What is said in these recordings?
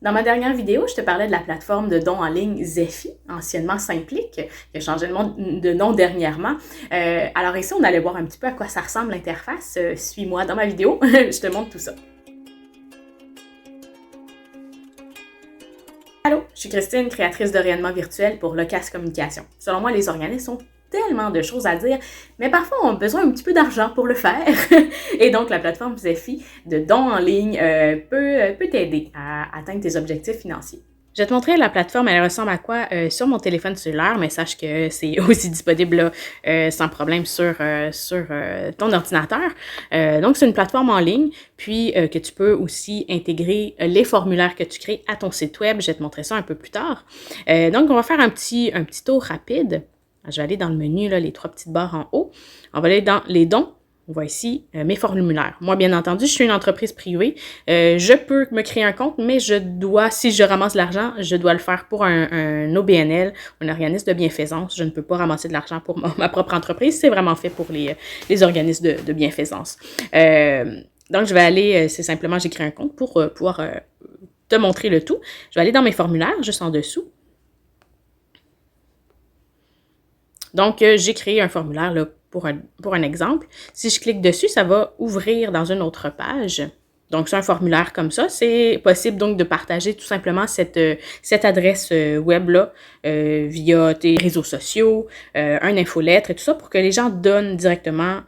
Dans ma dernière vidéo, je te parlais de la plateforme de dons en ligne Zeffy, anciennement Simplique, qui a changé de nom dernièrement. Alors ici, on allait voir un petit peu à quoi ça ressemble l'interface. Suis-moi dans ma vidéo, je te montre tout ça. Allô, je suis Christine, créatrice de rayonnement virtuel pour Locas Communication. Selon moi, les organismes ont tellement de choses à dire, mais parfois on a besoin un petit peu d'argent pour le faire. Et donc, la plateforme Zeffy de dons en ligne peut t'aider à atteindre tes objectifs financiers. Je vais te montrer la plateforme, elle ressemble à quoi sur mon téléphone cellulaire, mais sache que c'est aussi disponible là, sans problème sur ton ordinateur. Donc, c'est une plateforme en ligne, puis que tu peux aussi intégrer les formulaires que tu crées à ton site web. Je vais te montrer ça un peu plus tard. Donc, on va faire un petit tour rapide. Je vais aller dans le menu, là, les 3 petites barres en haut. On va aller dans les dons. On voit ici mes formulaires. Moi, bien entendu, je suis une entreprise privée. Je peux me créer un compte, mais je dois, si je ramasse de l'argent, je dois le faire pour un OBNL, un organisme de bienfaisance. Je ne peux pas ramasser de l'argent pour ma propre entreprise. C'est vraiment fait pour les organismes de bienfaisance. Donc, je vais aller, c'est simplement, j'ai créé un compte pour pouvoir te montrer le tout. Je vais aller dans mes formulaires, juste en dessous. Donc, j'ai créé un formulaire là, pour un exemple. Si je clique dessus, ça va ouvrir dans une autre page. Donc, c'est un formulaire comme ça. C'est possible donc de partager tout simplement cette adresse web-là via tes réseaux sociaux, un infolettre et tout ça pour que les gens donnent directement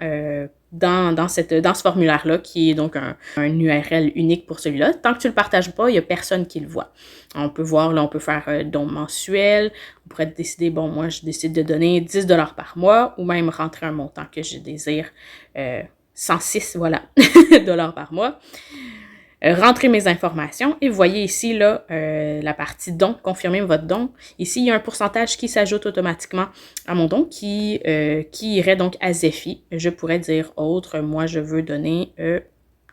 dans ce formulaire-là, qui est donc un URL unique pour celui-là. Tant que tu ne le partages pas, il n'y a personne qui le voit. On peut voir, là, on peut faire don mensuel. On pourrait décider, bon, moi, je décide de donner 10 $ par mois ou même rentrer un montant que je désire, 106, voilà, dollars par mois. Rentrer mes informations et vous voyez ici là, la partie don, confirmer votre don. Ici, il y a un pourcentage qui s'ajoute automatiquement à mon don qui irait donc à Zeffy. Je pourrais dire autre, moi je veux donner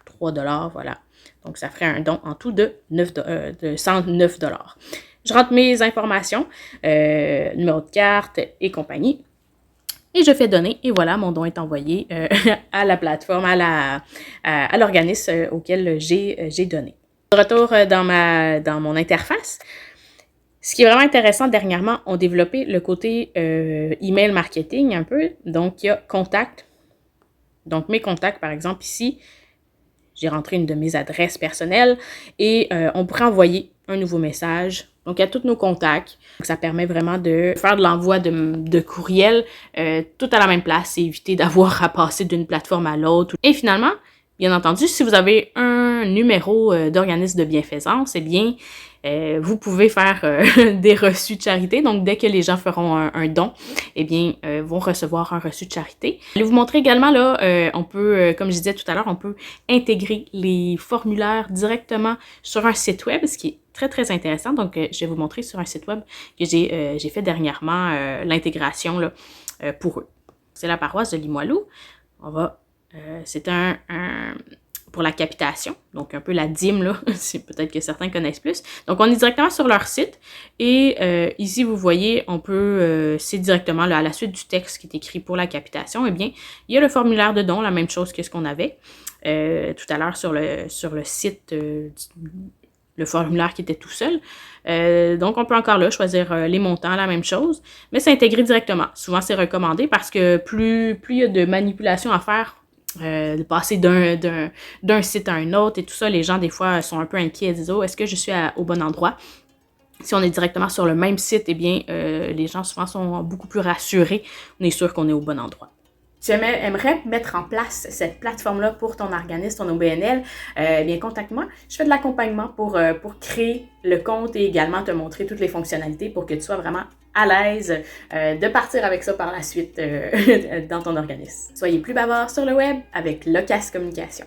3 $, voilà. Donc ça ferait un don en tout de 109 $. Je rentre mes informations, numéro de carte et compagnie. Et je fais donner, et voilà, mon don est envoyé à la plateforme, à l'organisme auquel j'ai donné. De retour dans mon interface, ce qui est vraiment intéressant, dernièrement, on a développé le côté email marketing un peu. Donc, il y a contact. Donc, mes contacts, par exemple, ici, j'ai rentré une de mes adresses personnelles et on pourrait envoyer un nouveau message. Donc, il y a tous nos contacts. Donc, ça permet vraiment de faire de l'envoi de courriel tout à la même place et éviter d'avoir à passer d'une plateforme à l'autre. Et finalement, bien entendu, si vous avez un numéro d'organisme de bienfaisance, eh bien, vous pouvez faire des reçus de charité. Donc, dès que les gens feront un don, eh bien, vont recevoir un reçu de charité. Je vais vous montrer également, là, on peut, comme je disais tout à l'heure, on peut intégrer les formulaires directement sur un site web, ce qui est très, très intéressant. Donc, je vais vous montrer sur un site web que j'ai fait dernièrement l'intégration là, pour eux. C'est la paroisse de Limoilou. On va... c'est pour la capitation, donc un peu la dîme, là, c'est peut-être que certains connaissent plus. Donc, on est directement sur leur site et ici, vous voyez, on peut, c'est directement là, à la suite du texte qui est écrit pour la capitation, eh bien, il y a le formulaire de don, la même chose que ce qu'on avait tout à l'heure sur le site, le formulaire qui était tout seul. Donc, on peut encore là choisir les montants, la même chose, mais c'est intégré directement. Souvent, c'est recommandé parce que plus il y a de manipulations à faire, de passer d'un site à un autre et tout ça, les gens, des fois, sont un peu inquiets et disent « Oh, est-ce que je suis au bon endroit? » Si on est directement sur le même site, eh bien, les gens, souvent, sont beaucoup plus rassurés. On est sûr qu'on est au bon endroit. Si tu aimerais mettre en place cette plateforme-là pour ton organisme, ton OBNL, bien, contacte-moi. Je fais de l'accompagnement pour créer le compte et également te montrer toutes les fonctionnalités pour que tu sois vraiment à l'aise de partir avec ça par la suite dans ton organisme. Soyez plus bavard sur le web avec Locas Communication.